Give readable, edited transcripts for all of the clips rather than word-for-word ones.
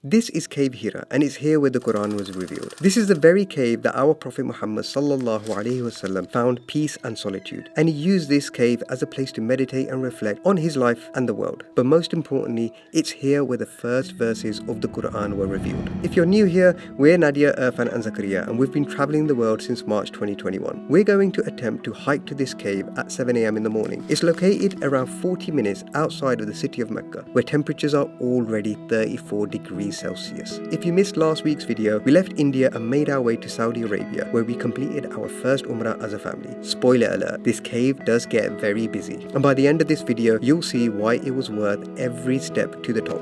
This is Cave Hira, and it's here where the Quran was revealed. This is the very cave that our Prophet Muhammad sallallahu alaihi wasallam found peace and solitude, and he used this cave as a place to meditate and reflect on his life and the world. But most importantly, it's here where the first verses of the Quran were revealed. If you're new here, we're Nadia, Irfan and Zakaria, and we've been traveling the world since March 2021. We're going to attempt to hike to this cave at 7 a.m. in the morning. It's located around 40 minutes outside of the city of Mecca, where temperatures are already 34 degrees Celsius. If you missed last week's video, we left India and made our way to Saudi Arabia, where we completed our first Umrah as a family. Spoiler alert, this cave does get very busy, and by the end of this video, you'll see why it was worth every step to the top.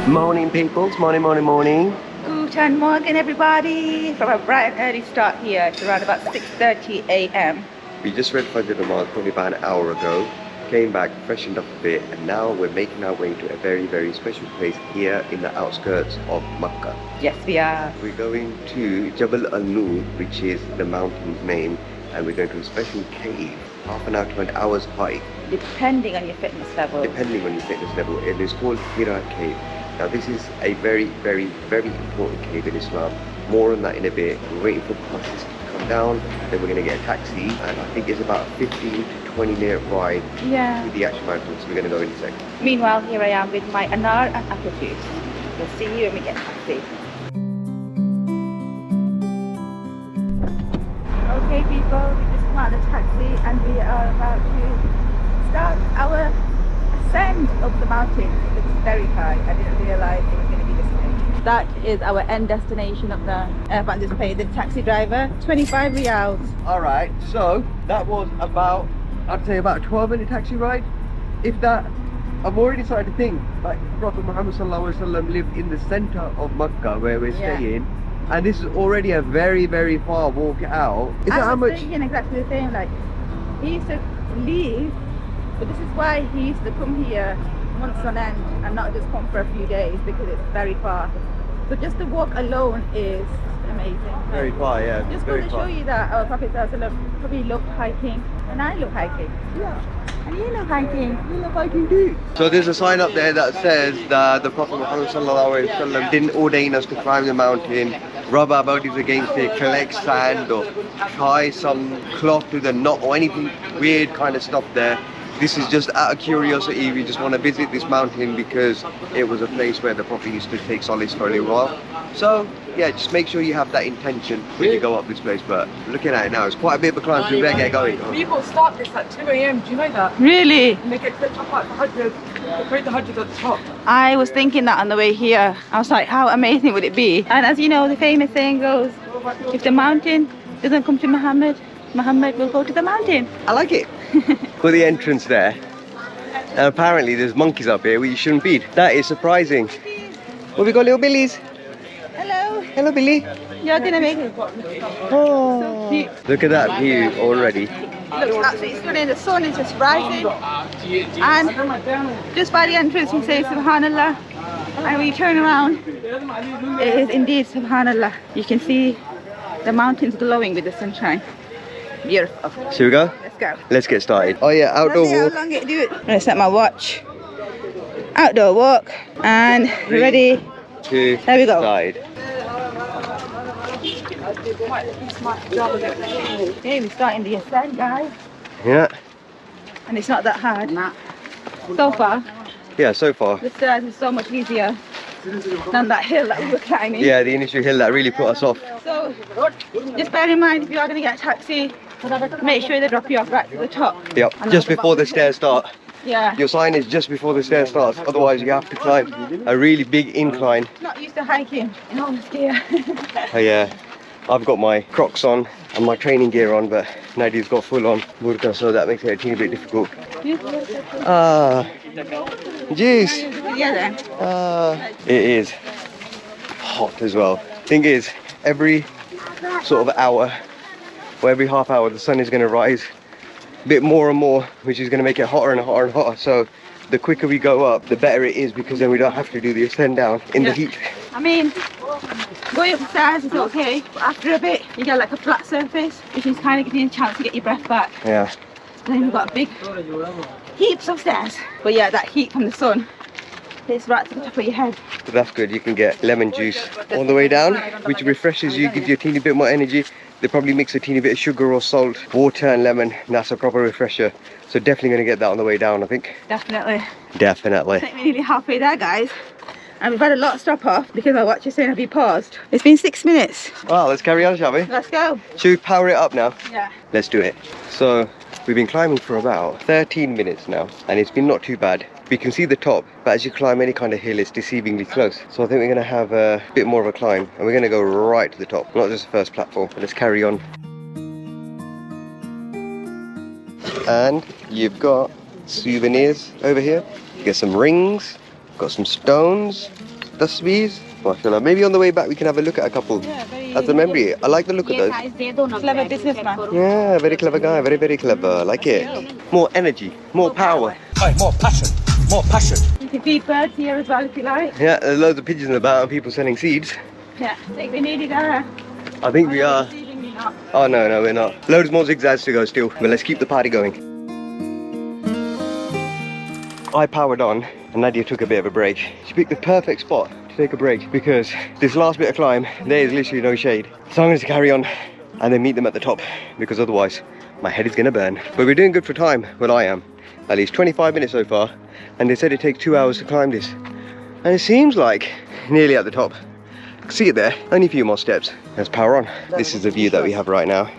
Morning peoples, morning. Guten Morgen everybody, from a bright and early start here. It's around about 6:30 a.m. We just read Fajr Namaz probably about an hour ago, came back, freshened up a bit, and now we're making our way to a very special place here in the outskirts of Makkah. Yes, we are. We're going to Jabal Al Nour, which is the mountain's name, and we're going to a special cave, half an hour to an hour's hike. Depending on your fitness level. It is called Hira Cave. Now this is a very important cave in Islam. More on that in a bit. We're waiting for buses to come down, then we're going to get a taxi, and I think it's about a 15 to 20 minute ride to the actual mountain, so we're going to go in a second. Meanwhile, here I am with my anar and apple juice. We'll see you when we get a taxi. Okay people, we just come out of the taxi and we are about to start our ascent up the mountain. It's very high. I didn't realise it was going to be this way. That is our end destination up there. I just paid the taxi driver 25 riyals. Alright, so that was about, I'd say about a 12-minute taxi ride. If that, I'm already starting to think, like Prophet Muhammad sallallahu alaihi wasallam lived in the center of Makkah where we're staying, and this is already a very far walk out. Is that how much? I was thinking exactly the same, like, he used to leave, but this is why he used to come here months on end and not just come for a few days, because it's very far. So just the walk alone is amazing. Very far, yeah. Just going to show you that our Prophet probably loved hiking, and I love hiking. Yeah. And you love hiking. You love hiking too. So there's a sign up there that says that the Prophet Muhammad sallallahu alaihi wasallam didn't ordain us to climb the mountain, rub our bodies against it, collect sand, or tie some cloth to the knot or anything weird kind of stuff there. This is just out of curiosity. We just want to visit this mountain because it was a place where the Prophet used to take solace for a little while. So yeah, just make sure you have that intention when you go up this place. But looking at it now, it's quite a bit of a climb, so we better get going. People start this at 2 a.m. Do you know that? Really? And they get clipped up at the 100. They create the 100 at the top. I was thinking that on the way here. I was like, how amazing would it be? And as you know, the famous saying goes, if the mountain doesn't come to Muhammad, Muhammad will go to the mountain. I like it. For the entrance there, and apparently there's monkeys up here which you shouldn't feed. That is surprising. Well, we got little Billies. Hello Billy. You're gonna make it. Oh, So cute. Look at that view already. Looks absolutely stunning. The sun is just rising, and just by the entrance you say Subhanallah, and when you turn around it is indeed Subhanallah. You can see the mountains glowing with the sunshine. Beautiful. Should we go? Let's go. Let's get started. Oh yeah, outdoor Let's see walk. how long it do it. I'm gonna set my watch. Outdoor walk, and ready. To there we go. Side. Okay, we're starting the ascent, guys. Yeah. And it's not that hard. So far. Yeah, so far. The stairs is so much easier than that hill that we were climbing. Yeah, the initial hill that really put us off. So, just bear in mind if you are going to get a taxi, make sure they drop you off right to the top. Yep, just before the stairs start. Yeah. Your sign is just before the stairs starts, otherwise you have to climb a really big incline. Not used to hiking in all this gear. Oh yeah, I've got my Crocs on and my training gear on, but Nadia's got full on burqa, so that makes it a teeny bit difficult. Ah, juice. Yeah, then. It is hot as well. Thing is, every sort of hour or every half hour the sun is going to rise a bit more and more, which is going to make it hotter and hotter and hotter. So the quicker we go up, the better it is, because then we don't have to do the ascent down in the heat. I mean, going up the stairs is okay, but after a bit you get like a flat surface, which is kind of giving you a chance to get your breath back. Yeah. And then we've got big heaps of stairs. But yeah, that heat from the sun It's right to the top of your head. So that's good. You can get lemon juice on the way down, which refreshes you, gives you a teeny bit more energy. They probably mix a teeny bit of sugar or salt, water and lemon, and that's a proper refresher. So definitely going to get that on the way down, I think. Definitely. Definitely. I think we're nearly halfway there, guys. And we've had a lot of stop off because my watch is saying have you paused. It's been 6 minutes. Well, let's carry on, shall we? Let's go. Should we power it up now? Yeah. Let's do it. So we've been climbing for about 13 minutes now, and it's been not too bad. We can see the top, but as you climb any kind of hill, it's deceivingly close. So I think we're going to have a bit more of a climb, and we're going to go right to the top, not just the first platform. But let's carry on. And you've got souvenirs over here. You get some rings, got some stones, tasbihs. Mashallah. Maybe on the way back we can have a look at a couple as a memory. I like the look of those. Clever businessman. Yeah, very clever guy, very, very clever. I like it. More energy, more power. More passion. More passion. You can feed birds here as well if you like. Yeah, there's loads of pigeons about and people selling seeds. Yeah, I think we nearly there. I think we are. Deceivingly not. Oh no, we're not. Loads more zigzags to go still, but let's keep the party going. I powered on and Nadia took a bit of a break. She picked the perfect spot to take a break because this last bit of climb, there is literally no shade. So I'm going to carry on and then meet them at the top because otherwise my head is going to burn. But we're doing good for time. Well, I am. At least 25 minutes so far, and they said it takes 2 hours to climb this. And it seems like nearly at the top. See it there, only a few more steps. Let's power on. This is the view that we have right now.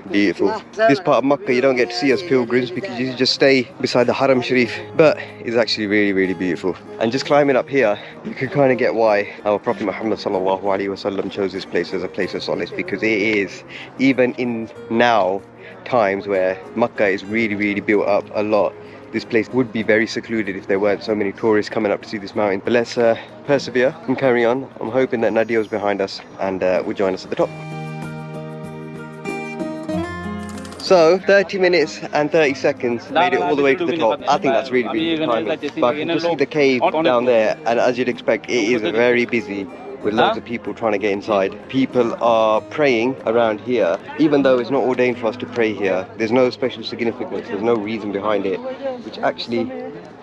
Beautiful. This part of Makkah you don't get to see as pilgrims because you just stay beside the Haram Sharif, but it's actually really, really beautiful. And just climbing up here, you can kind of get why our Prophet Muhammad sallallahu alaihi wasallam chose this place as a place of solace, because it is, even in now times where Makkah is really, really built up a lot, this place would be very secluded if there weren't so many tourists coming up to see this mountain. But let's persevere and carry on. I'm hoping that Nadia's behind us and will join us at the top. So 30 minutes and 30 seconds made it all the way to the top. I think that's really, really good timing. But I can just see the cave down there, and as you'd expect, it is very busy with loads of people trying to get inside. People are praying around here, even though it's not ordained for us to pray here. There's no special significance, there's no reason behind it, which actually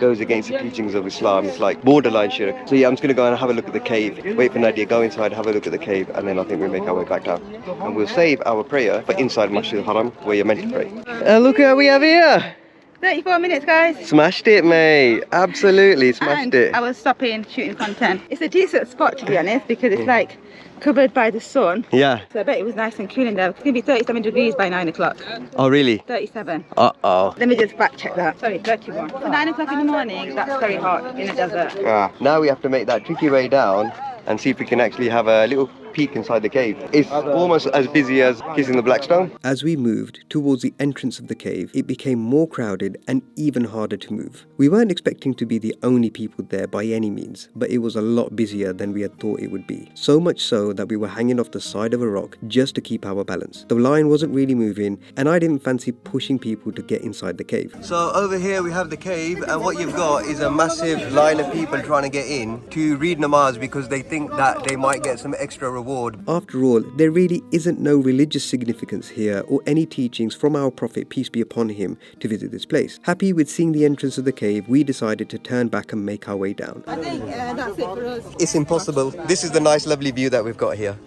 goes against the teachings of Islam. It's like borderline shirk. So yeah, I'm just going to go and have a look at the cave, wait for Nadia, go inside, have a look at the cave, and then I think we'll make our way back down. And we'll save our prayer for inside Masjid al-Haram, where you're meant to pray. Look at what we have here! 34 minutes, guys. Smashed it, mate. Absolutely smashed And it. I was stopping shooting content. It's a decent spot, to be honest, because it's like covered by the sun. Yeah. So I bet it was nice and cool in there. It's going to be 37 degrees by 9 o'clock. Oh, really? 37. Uh-oh. Let me just back check that. Sorry, 31. For 9 o'clock in the morning, that's very hot in the desert. Ah, now we have to make that tricky way down and see if we can actually have a little peek inside the cave. It's almost as busy as Kissing the Black Stone. As we moved towards the entrance of the cave, it became more crowded and even harder to move. We weren't expecting to be the only people there by any means, but it was a lot busier than we had thought it would be. So much so that we were hanging off the side of a rock just to keep our balance. The line wasn't really moving, and I didn't fancy pushing people to get inside the cave. So over here we have the cave, and what you've got is a massive line of people trying to get in to read namaz because they think that they might get some extra reward. After all, there really isn't no religious significance here or any teachings from our Prophet, peace be upon him, to visit this place. Happy with seeing the entrance of the cave, we decided to turn back and make our way down. I think that's it for us. It's impossible. This is the nice lovely view that we've got here.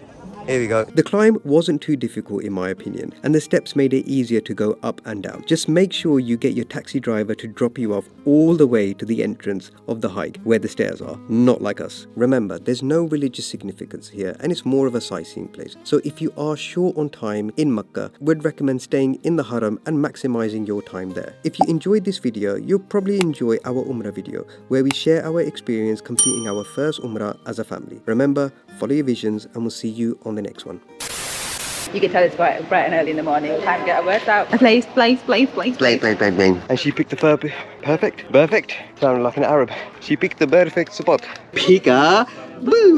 Here we go. The climb wasn't too difficult in my opinion, and the steps made it easier to go up and down. Just make sure you get your taxi driver to drop you off all the way to the entrance of the hike where the stairs are, not like us. Remember, there's no religious significance here and it's more of a sightseeing place. So if you are short on time in Makkah, we'd recommend staying in the Haram and maximizing your time there. If you enjoyed this video, you'll probably enjoy our Umrah video where we share our experience completing our first Umrah as a family. Remember, follow your visions, and we'll see you on the next one. You can tell it's bright and early in the morning. Time to get our words out. Place. And she picked the perfect. Sounded like an Arab. She picked the perfect spot. Pika boo.